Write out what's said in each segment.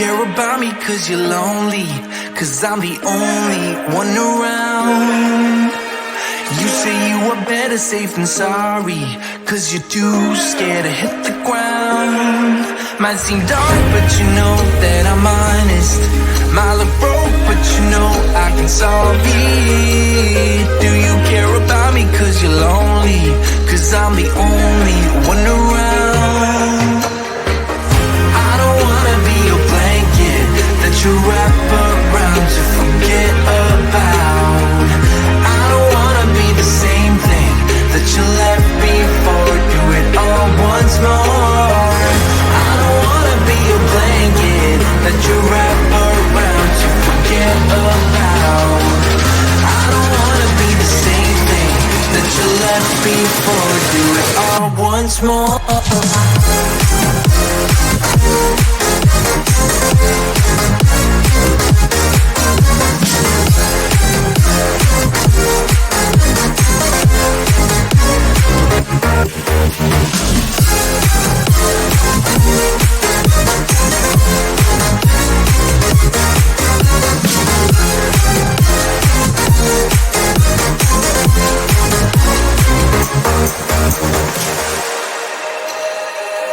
care about me cause you're lonely, cause I'm the only one around. You say you are better safe than sorry, cause you're too scared to hit the ground. Might seem dark but you know that I'm honest. Might look broke but you know I can solve it. Do you care about me cause you're lonely, cause I'm the only one around. I don't wanna be your blanket that you wrap around to forget about. I don't wanna be the same thing that you left before. Do it all once more. I don't wanna be your blanket that you wrap around to forget about. I don't wanna be the same thing that you left before. Do it all once more.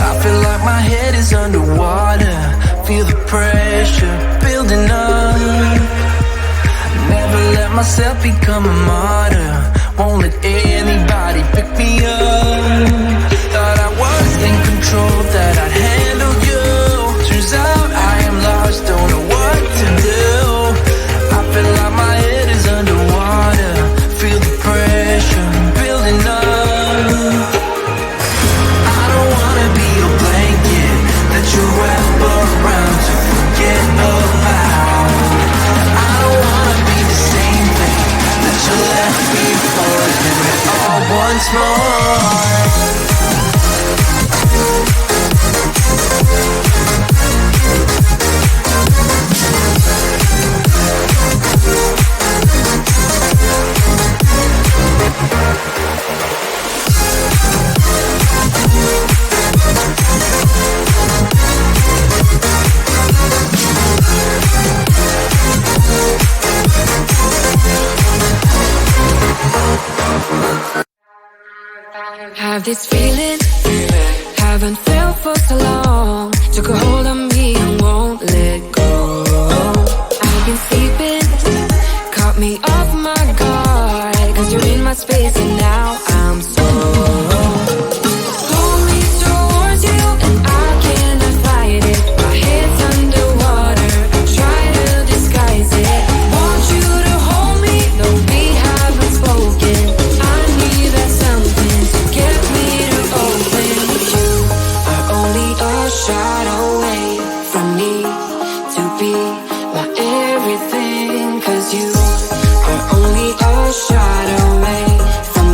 I feel like my head is underwater. Feel the pressure building up. Never let myself become a martyr. Won't let anybody pick me up. Thought I was in control, that I'd handle you. Turns out I am lost, don't know what to do. I feel like my head is underwater. Feel the pressure building up. I don't wanna be your blanket that you wrap around to forget about. I don't wanna be the same thing that you left before. Do it all once more. Have this feeling, haven't felt for so long. Took a hold of me and won't let go. I've been sleeping, caught me off my guard, cause you're in my space and now I'm so. Hold me towards you and I cannot fight it. My head's underwater, I try to disguise it. Want you to hold me, though we haven't spoken. I need that something to get me to open. You are only a shot away from me to be my everything. Cause you are only a shot away from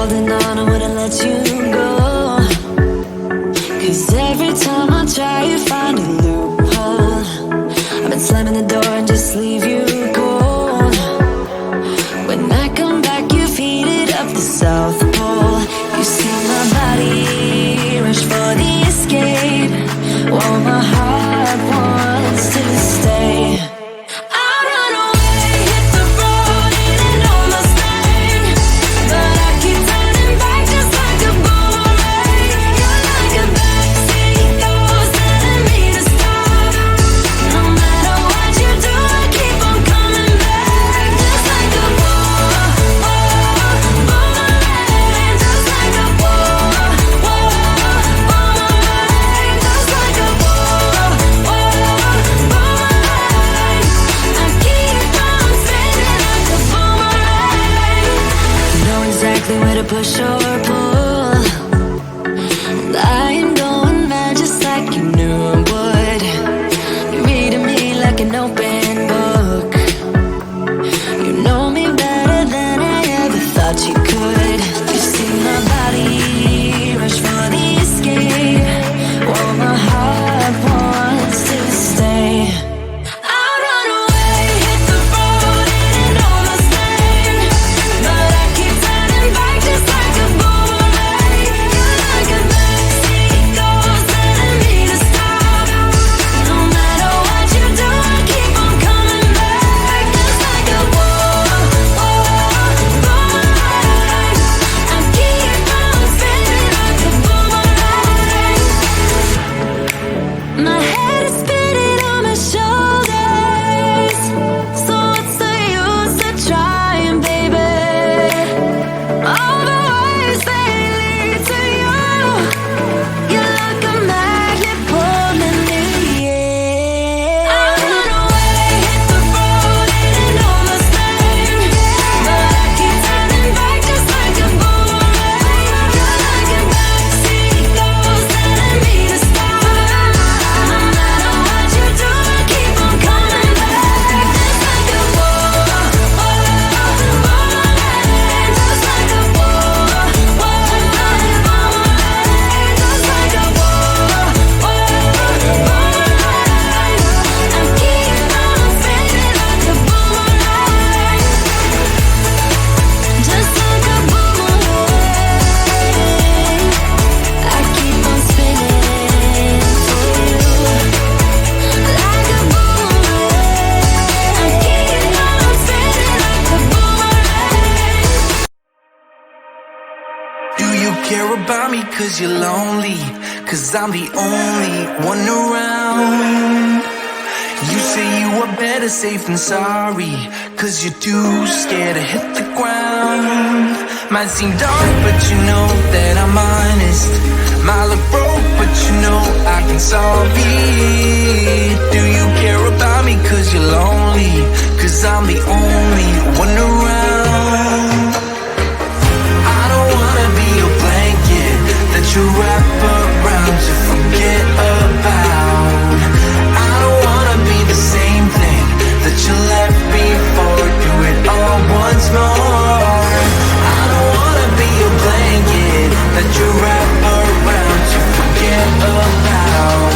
holding on, I wouldn't let you go. 'Cause every time I try, you find a loophole. I've been slamming the door and just leave you cold. When I come back, you've heated up the South Pole. You see my body rush for the escape, while my heart wants to stay. I run away, hit the road, and almost there. But I keep turning back just like a boomerang. You're like a backseat ghost telling me to stop. No matter what you do, I keep on coming back. Just like a boomerang. Just like a boomerang. Just like a boomerang. I keep on spinning like a boomerang. Know exactly where to push or pull. I am going mad just like you knew I would. You're reading me like an open book. You know me better than I ever thought you could. You see my body rush for the escape, while my heart wants to stay. I run away, hit the road, and almost there. But I keep turning back just like a boomerang. You're like a backseat ghost telling me to stop. No matter what you do, I keep on coming back. Just like a boomerang. I keep on spinning like a boomerang. My head is spinning on my shoulders. So what's the use of trying, baby? All the ways they lead to you. You're like a magnet pulling me in. I run away, hit the road, and almost there. But I keep turning back just like a boomerang. You're like a backseat ghost telling me to stop. No matter what you do, I keep on coming back. Just like a boomerang. Just like a boomerang. Just like a boomerang. I keep on spinning like a boomerang. Just like a boomerang. I keep on spinning for you. Like a boomerang. I keep on spinning like a boomerang. Do you care about me cause you're lonely? Cause I'm the only one around. You say you are better safe than sorry, cause you're too scared to hit the ground. Might seem dark, but you know that I'm honest. Might look broke, but you know I can solve it. Do you care about me cause you're lonely? Cause I'm the only one around. I don't wanna be your blanket that you wrap around to forget about. I don't wanna be the same thing that you left before. Do it all once more. I don't wanna be your blanket that you wrap around to forget about.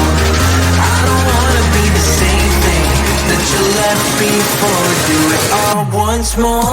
I don't wanna be the same thing that you left before. Do it all once more.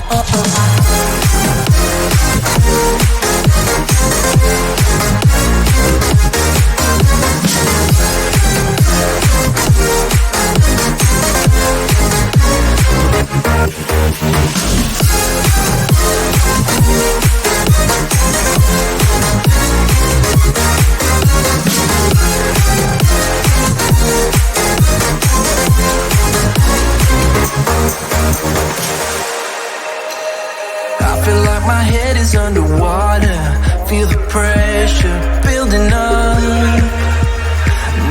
I feel like my head is underwater. Feel the pressure building up.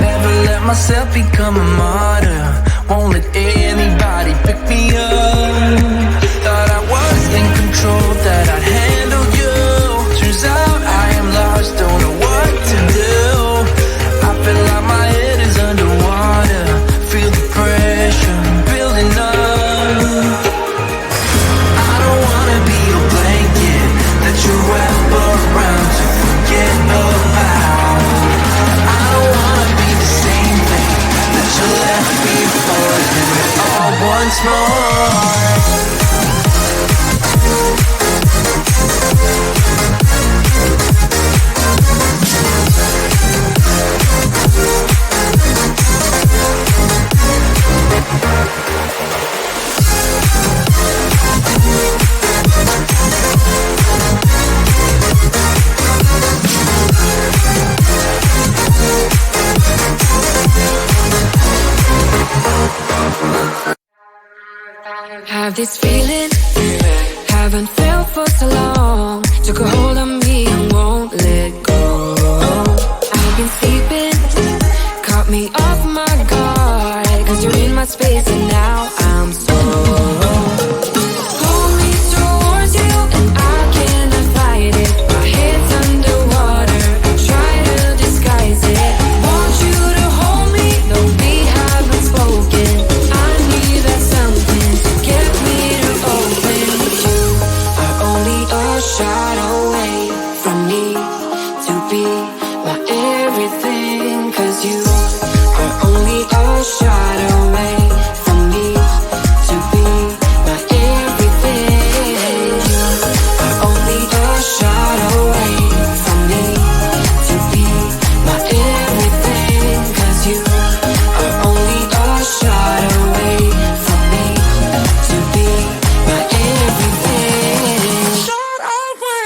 Never let myself become a martyr. Won't let anybody pick me up. Thought I was in control, that I'd handle you. Turns out I am lost, don't know what to do. I feel like my head is underwater. Feel the pressure building up. I don't wanna be your blanket that you wrap up apart. Have this feeling, haven't felt for so long. Took a hold of me and won't let go. I've been sleeping, caught me off my guard. Cause you're in my space and now I'm so hold me towards you and I cannot fight it. My head's underwater, I try to disguise it. Want you to hold me, though we haven't spoken. I need that something to get me to open. You are only a shot away from me to be my everything. Cause you are only a shot away from me to be my everything. You are only a shot away from me to be my everything. Cause you are only a shot away from me to be my everything. Shot away.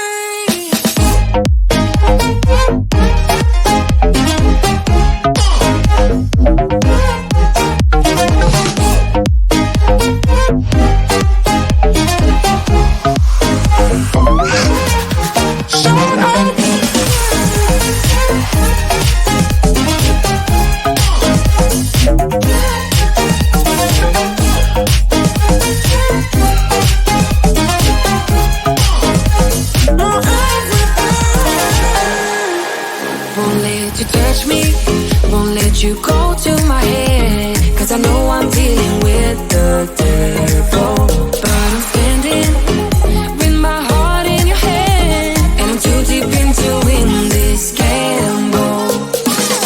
Won't let you touch me, won't let you go to my head. Cause I know I'm dealing with the devil. But I'm standing with my heart in your hand, and I'm too deep into win this gamble.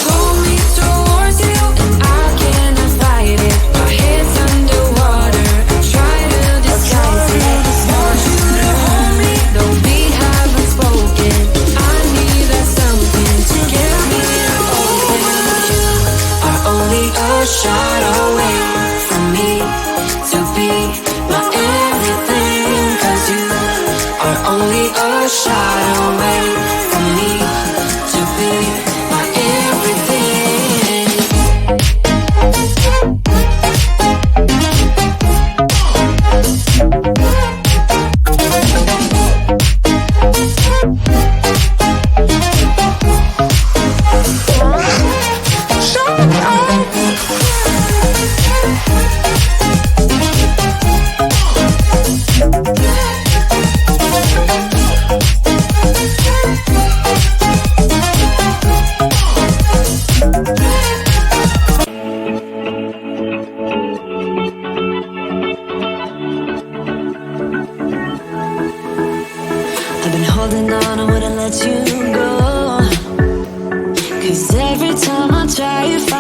Hold me towards you and I cannot fight it. My head's underwater, I try to disguise it. Want you to hold me, though we haven't spoken. I need that something to get me to open. You are only a shot away from me to be my everything. Cause you are only a shot away from me to be my everything. I've been holding on, I wouldn't let you go. Cause every time I try, you fight.